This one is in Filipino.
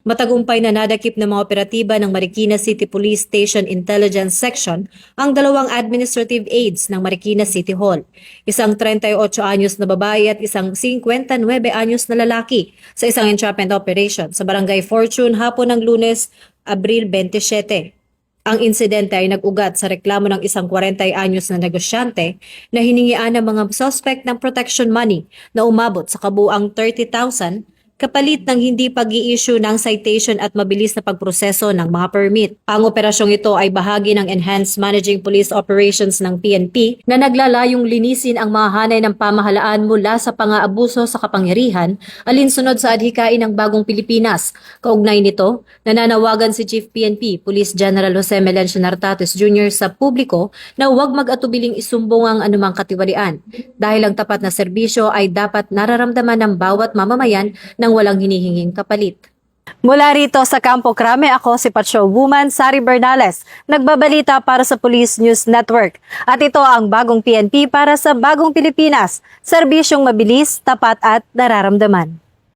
Matagumpay na nadakip ng mga operatiba ng Marikina City Police Station Intelligence Section ang dalawang administrative aides ng Marikina City Hall. Isang 38 anyos na babae at isang 59 anyos na lalaki sa isang entrapment operation sa Barangay Fortune hapon ng Lunes, Abril 27. Ang insidente ay nag-ugat sa reklamo ng isang 40 anyos na negosyante na hiningian ng mga suspect ng protection money na umabot sa kabuang 30,000 kapalit ng hindi pag-i-issue ng citation at mabilis na pagproseso ng mga permit. Ang operasyong ito ay bahagi ng Enhanced Managing Police Operations ng PNP na naglalayong linisin ang mga hanay ng pamahalaan mula sa pang-aabuso sa kapangyarihan alinsunod sa adhikain ng Bagong Pilipinas. Kaugnay nito, nananawagan si Chief PNP Police General Jose Melencio Nartates Jr. sa publiko na huwag mag-atubiling isumbong ang anumang katiwalian dahil ang tapat na serbisyo ay dapat nararamdaman ng bawat mamamayan ng walang hinihinging kapalit. Mula rito sa Campo Crame, ako si Patrol Woman Sari Bernales, nagbabalita para sa Police News Network. At ito ang bagong PNP para sa bagong Pilipinas, serbisyong mabilis, tapat at nararamdaman.